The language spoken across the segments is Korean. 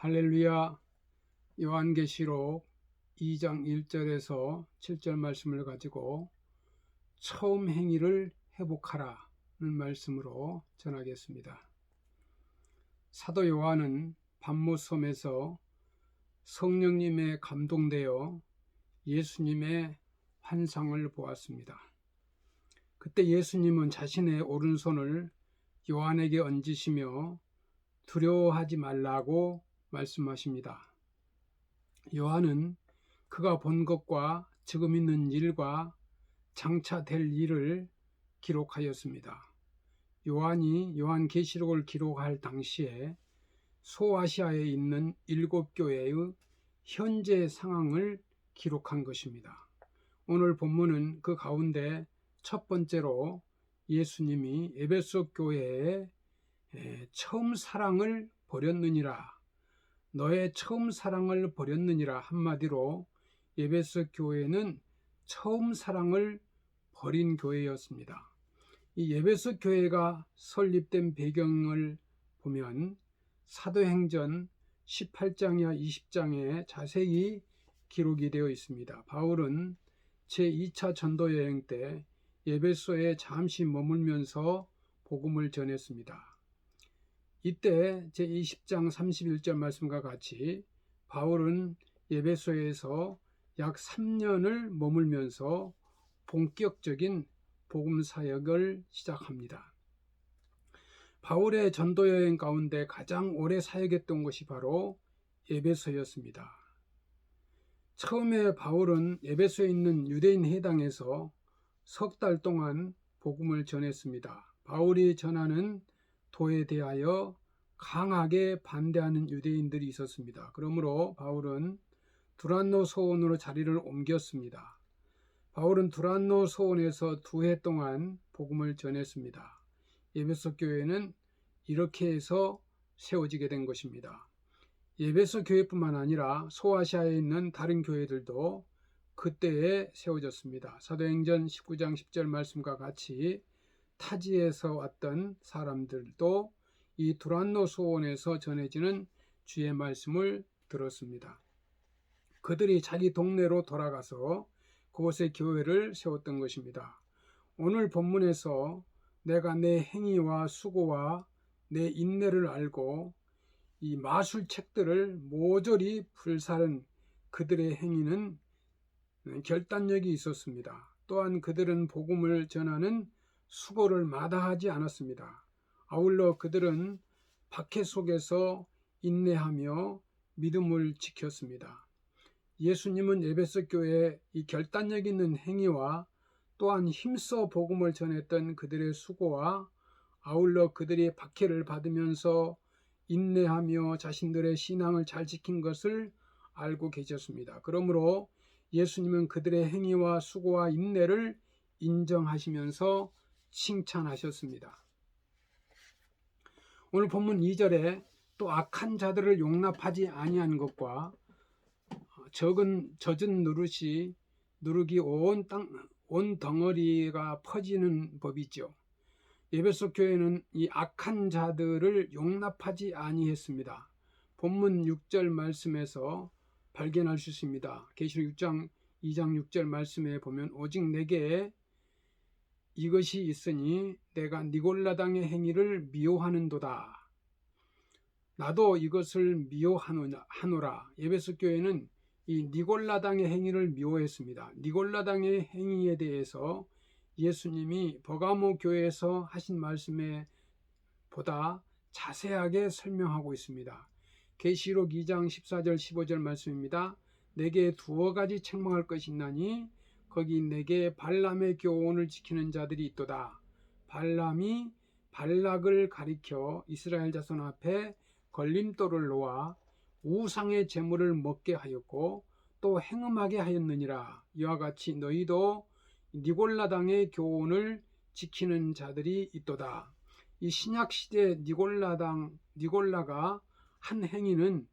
할렐루야. 요한계시록 2장 1절에서 7절 말씀을 가지고 처음 행위를 회복하라는 말씀으로 전하겠습니다. 사도 요한은 pat모섬에서 성령님에 감동되어 예수님의 환상을 보았습니다. 그때 예수님은 자신의 오른손을 요한에게 얹으시며 두려워하지 말라고 말씀하십니다. 요한은 그가 본 것과 지금 있는 일과 장차 될 일을 기록하였습니다. 요한이 요한계시록을 기록할 당시에 소아시아에 있는 7교회의 현재 상황을 기록한 것입니다. 오늘 본문은 그 가운데 첫 번째로 예수님이 에베소 교회에 처음 사랑을 버렸느니라, 너의 처음 사랑을 버렸느니라. 한마디로 에베소 교회는 처음 사랑을 버린 교회였습니다. 이 에베소 교회가 설립된 배경을 보면 사도행전 18장이나 20장에 자세히 기록이 되어 있습니다. 바울은 제2차 전도여행 때 에베소에 잠시 머물면서 복음을 전했습니다. 이때 제20장 31절 말씀과 같이 바울은 에베소에서 약 3년을 머물면서 본격적인 복음 사역을 시작합니다. 바울의 전도여행 가운데 가장 오래 사역했던 곳이 바로 에베소였습니다. 처음에 바울은 에베소에 있는 유대인 회당에서 석 달 동안 복음을 전했습니다. 바울이 전하는 도에 대하여 강하게 반대하는 유대인들이 있었습니다. 그러므로 바울은 두란노 소원으로 자리를 옮겼습니다. 바울은 두란노 소원에서 2해 동안 복음을 전했습니다. 에베소 교회는 이렇게 해서 세워지게 된 것입니다. 에베소 교회뿐만 아니라 소아시아에 있는 다른 교회들도 그때에 세워졌습니다. 사도행전 19장 10절 말씀과 같이 타지에서 왔던 사람들도 이 두란노 소원에서 전해지는 주의 말씀을 들었습니다. 그들이 자기 동네로 돌아가서 그곳에 교회를 세웠던 것입니다. 오늘 본문에서 내가 내 행위와 수고와 내 인내를 알고 이 마술책들을 모조리 불사른 그들의 행위는 결단력이 있었습니다. 또한 그들은 복음을 전하는 수고를 마다하지 않았습니다. 아울러 그들은 박해 속에서 인내하며 믿음을 지켰습니다. 예수님은 에베소 교회의 이 결단력 있는 행위와 또한 힘써 복음을 전했던 그들의 수고와 아울러 그들이 박해를 받으면서 인내하며 자신들의 신앙을 잘 지킨 것을 알고 계셨습니다. 그러므로 예수님은 그들의 행위와 수고와 인내를 인정하시면서 칭찬하셨습니다. 오늘 본문 2절에 또 악한 자들을 용납하지 아니한 것과 젖은 누룩이 온 덩어리가 퍼지는 법이죠. 에베소 교회는 이 악한 자들을 용납하지 아니했습니다. 본문 6절 말씀에서 발견할 수 있습니다. 계시록 2장 6절 말씀에 보면 오직 내게 이것이 있으니 내가 니골라당의 행위를 미워하는도다. 나도 이것을 미워하노라. 에베소 교회는 이 니골라당의 행위를 미워했습니다. 니골라당의 행위에 대해서 예수님이 버가모 교회에서 하신 말씀에 보다 자세하게 설명하고 있습니다. 계시록 2장 14절 15절 말씀입니다. 내게 2가지 책망할 것이 있나니 거기 내게 발람의 교훈을 지키는 자들이 있도다. 발람이 발락을 가리켜 이스라엘 자손 앞에 걸림돌을 놓아 우상의 제물을 먹게 하였고 또 행음하게 하였느니라. 이와 같이 너희도 니골라당의 교훈을 지키는 자들이 있도다. 이 신약시대 니골라가 한 행위는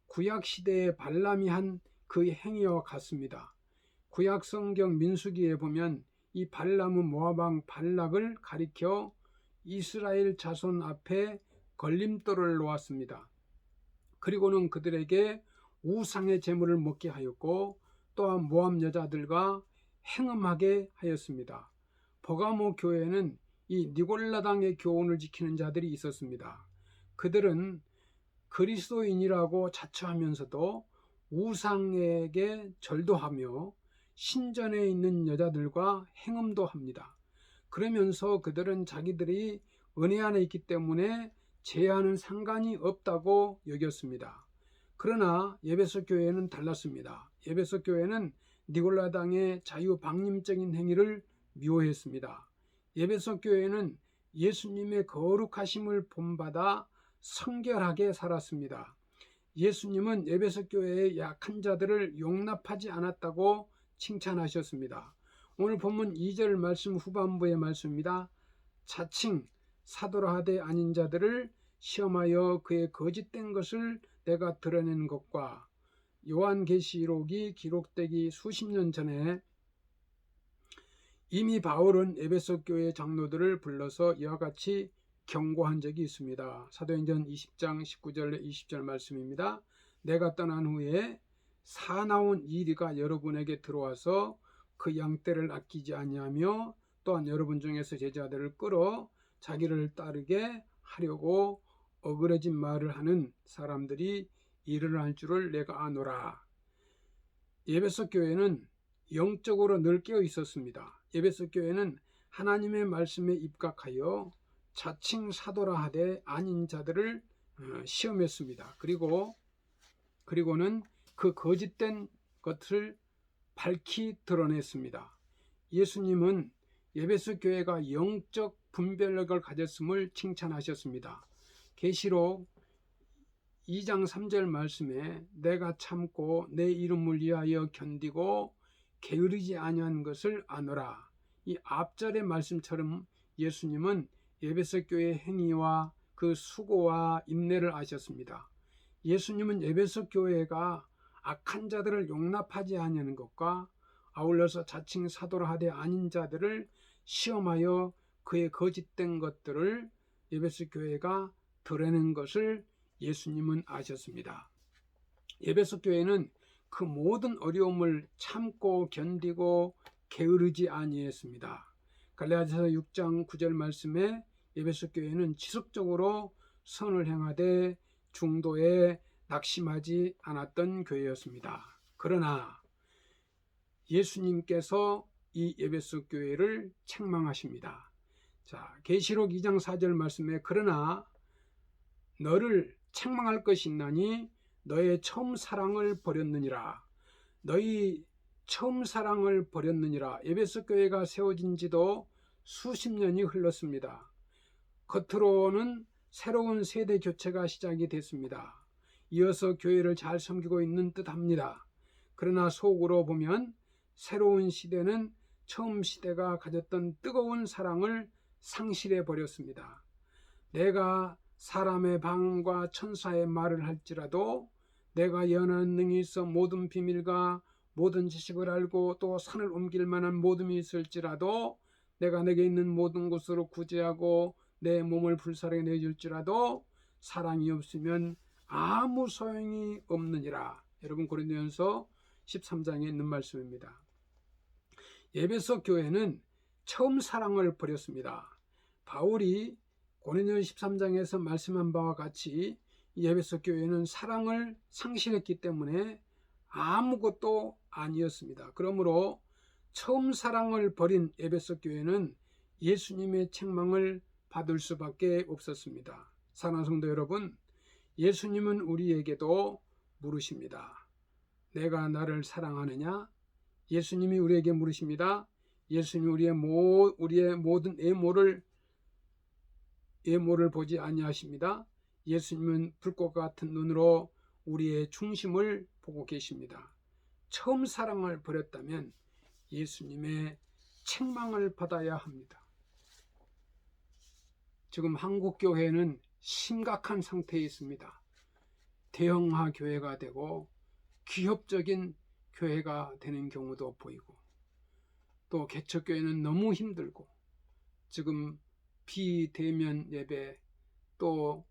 구약시대의 발람이 한 그 행위와 같습니다. 구약성경 민수기에 보면 이 발람은 모압왕 발락을 가리켜 이스라엘 자손 앞에 걸림돌을 놓았습니다. 그리고는 그들에게 우상의 제물을 먹게 하였고 또한 모압 여자들과 행음하게 하였습니다. 버가모 교회에는 이 니골라당의 교훈을 지키는 자들이 있었습니다. 그들은 그리스도인이라고 자처하면서도 우상에게 절도하며 신전에 있는 여자들과 행음도 합니다. 그러면서 그들은 자기들이 은혜 안에 있기 때문에 죄와는 상관이 없다고 여겼습니다. 그러나 에베소 교회는 달랐습니다. 에베소 교회는 니골라당의 자유방임적인 행위를 미워했습니다. 에베소 교회는 예수님의 거룩하심을 본받아 성결하게 살았습니다. 예수님은 에베소 교회의 약한 자들을 용납하지 않았다고 칭찬하셨습니다. 오늘 본문 2절 말씀 후반부의 말씀입니다. 자칭 사도라 하되 아닌 자들을 시험하여 그의 거짓된 것을 내가 드러낸 것과 요한계시록이 기록되기 수십 년 전에 이미 바울은 에베소 교회 장로들을 불러서 이와 같이 경고한 적이 있습니다. 사도행전 20장 19절 20절 말씀입니다. 내가 떠난 후에 사나운 이리가 여러분에게 들어와서 그 양떼를 아끼지 아니하며 또한 여러분 중에서 제자들을 끌어 자기를 따르게 하려고 어그러진 말을 하는 사람들이 일어날 줄을 내가 아노라. 에베소 교회는 영적으로 늘 깨어 있었습니다. 에베소 교회는 하나님의 말씀에 입각하여 자칭 사도라 하되 아닌 자들을 시험했습니다. 그리고는 그 거짓된 것을 밝히 드러냈습니다. 예수님은 에베소 교회가 영적 분별력을 가졌음을 칭찬하셨습니다. 계시록 2장 3절 말씀에 내가 참고 내 이름을 위하여 견디고 게으르지 아니한 것을 아노라. 이 앞절의 말씀처럼 예수님은 에베소 교회의 행위와 그 수고와 인내를 아셨습니다. 예수님은 에베소 교회가 악한 자들을 용납하지 아니하는 것과 아울러서 자칭 사도라 하되 아닌 자들을 시험하여 그의 거짓된 것들을 에베소 교회가 드러낸 것을 예수님은 아셨습니다. 에베소 교회는 그 모든 어려움을 참고 견디고 게으르지 아니했습니다. 갈라디아서 6장 9절 말씀에 에베소 교회는 지속적으로 선을 행하되 중도에 낙심하지 않았던 교회였습니다. 그러나 예수님께서 이 에베소 교회를 책망하십니다. 자, 계시록 2장 4절 말씀에 그러나 너를 책망할 것이 있나니 너의 처음 사랑을 버렸느니라. 너희 처음 사랑을 버렸느니라. 에베소 교회가 세워진 지도 수십 년이 흘렀습니다. 겉으로는 새로운 세대 교체가 시작이 됐습니다. 이어서 교회를 잘 섬기고 있는 듯합니다. 그러나 속으로 보면 새로운 시대는 처음 시대가 가졌던 뜨거운 사랑을 상실해 버렸습니다. 내가 사람의 방언과 천사의 말을 할지라도 내가 연한 능이 있어 모든 비밀과 모든 지식을 알고 또 산을 옮길 만한 모든이 있을지라도 내가 내게 있는 모든 곳으로 구제하고 내 몸을 불사르게 내줄지라도 사랑이 없으면 아무 소용이 없느니라. 여러분 고린도전서 13장에 있는 말씀입니다. 에베소 교회는 처음 사랑을 버렸습니다. 바울이 고린도전 13장에서 말씀한 바와 같이 에베소 교회는 사랑을 상실했기 때문에 아무것도 아니었습니다. 그러므로 처음 사랑을 버린 에베소 교회는 예수님의 책망을 받을 수밖에 없었습니다. 사랑하는 성도 여러분, 예수님은 우리에게도 물으십니다. 내가 나를 사랑하느냐? 예수님이 우리에게 물으십니다. 예수님이 우리의 모든 애모를 보지 아니하십니다. 예수님은 불꽃과 같은 눈으로 우리의 중심을 보고 계십니다. 처음 사랑을 버렸다면 예수님의 책망을 받아야 합니다. 지금 한국 교회는 심각한 상태에 있습니다. 대형화 교회가 되고 기업적인 교회가 되는 경우도 보이고 또 개척교회는 너무 힘들고 지금 비대면 예배 또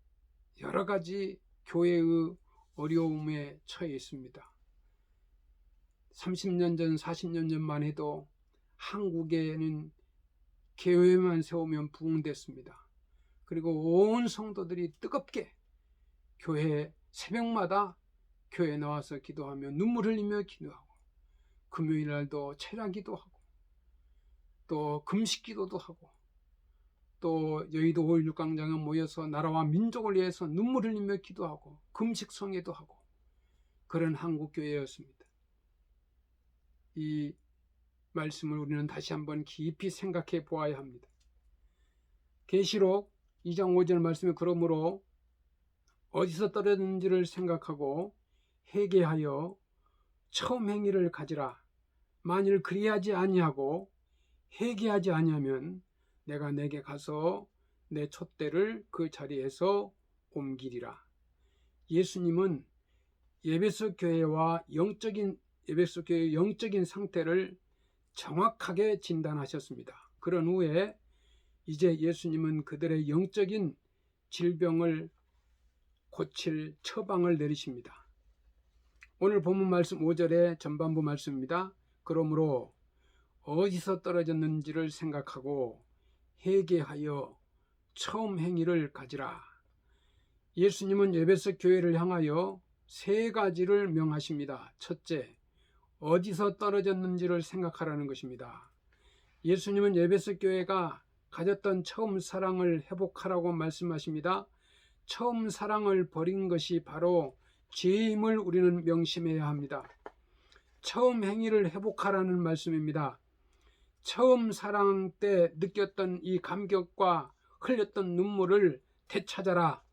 여러 가지 교회의 어려움에 처해 있습니다. 30년 전, 40년 전만 해도 한국에는 교회만 세우면 부흥됐습니다. 그리고 온 성도들이 뜨겁게 교회 새벽마다 교회 나와서 기도하며 눈물 흘리며 기도하고, 금요일 날도 철야 기도하고, 또 금식 기도도 하고, 또 여의도 5.16 광장에 모여서 나라와 민족을 위해서 눈물 흘리며 기도하고 금식 성회도 하고, 그런 한국 교회였습니다. 이 말씀을 우리는 다시 한번 깊이 생각해 보아야 합니다. 계시록 2장 5절 말씀에 그러므로 어디서 떨어졌는지를 생각하고 회개하여 처음 행위를 가지라. 만일 그리하지 아니하고 회개하지 아니하면 내가 내게 가서 내 촛대를 그 자리에서 옮기리라. 예수님은 에베소 교회의 영적인 상태를 정확하게 진단하셨습니다. 그런 후에 이제 예수님은 그들의 영적인 질병을 고칠 처방을 내리십니다. 오늘 본문 말씀 5절의 전반부 말씀입니다. 그러므로 어디서 떨어졌는지를 생각하고 회개하여 처음 행위를 가지라. 예수님은 에베소 교회를 향하여 세 가지를 명하십니다. 첫째, 어디서 떨어졌는지를 생각하라는 것입니다. 예수님은 에베소 교회가 가졌던 처음 사랑을 회복하라고 말씀하십니다. 처음 사랑을 버린 것이 바로 죄임을 우리는 명심해야 합니다. 처음 행위를 회복하라는 말씀입니다. 처음 사랑 때 느꼈던 이 감격과 흘렸던 눈물을 되찾아라.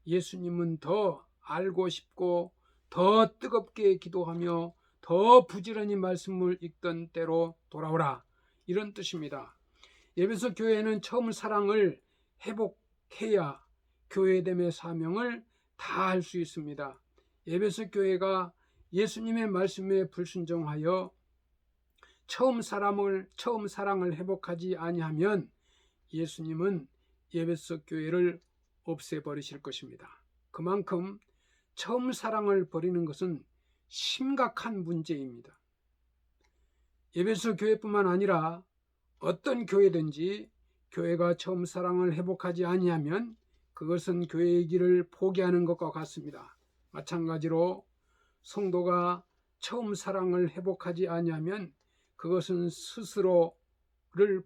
예수님은 더 알고 싶고 더 뜨겁게 기도하며 더 부지런히 말씀을 읽던 때로 돌아오라, 이런 뜻입니다. 에베소 교회는 처음 사랑을 회복해야 교회됨의 사명을 다할 수 있습니다. 에베소 교회가 예수님의 말씀에 불순종하여 처음 사랑을 회복하지 아니하면 예수님은 에베소 교회를 없애버리실 것입니다. 그만큼 처음 사랑을 버리는 것은 심각한 문제입니다. 에베소 교회뿐만 아니라 어떤 교회든지 교회가 처음 사랑을 회복하지 아니하면 그것은 교회의 길을 포기하는 것과 같습니다. 마찬가지로 성도가 처음 사랑을 회복하지 아니하면 그것은 스스로를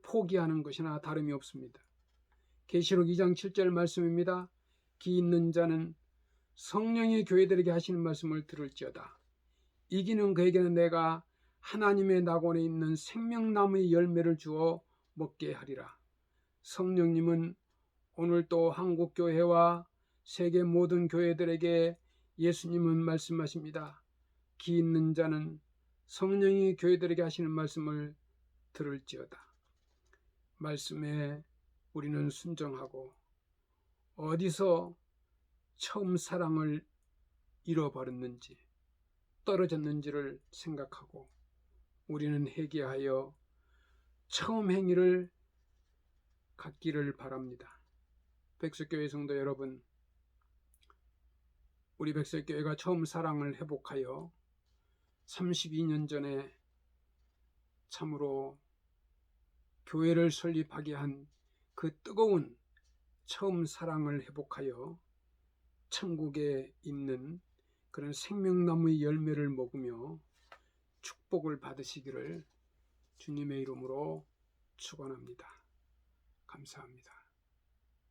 포기하는 것이나 다름이 없습니다. 계시록 2장 7절 말씀입니다. 기 있는 자는 성령이 교회들에게 하시는 말씀을 들을지어다. 이기는 그에게는 내가 하나님의 낙원에 있는 생명나무의 열매를 주어 먹게 하리라. 성령님은 오늘 또 한국교회와 세계 모든 교회들에게 예수님은 말씀하십니다. 기 있는 자는 성령이 교회들에게 하시는 말씀을 들을지어다. 말씀에 우리는 순종하고 어디서 처음 사랑을 잃어버렸는지, 떨어졌는지를 생각하고 우리는 회개하여 처음 행위를 갖기를 바랍니다. 백석교회 성도 여러분, 우리 백석교회가 처음 사랑을 회복하여 32년 전에 참으로 교회를 설립하게 한 그 뜨거운 처음 사랑을 회복하여 천국에 있는 그런 생명나무의 열매를 먹으며 축복을 받으시기를 주님의 이름으로 축원합니다. 감사합니다.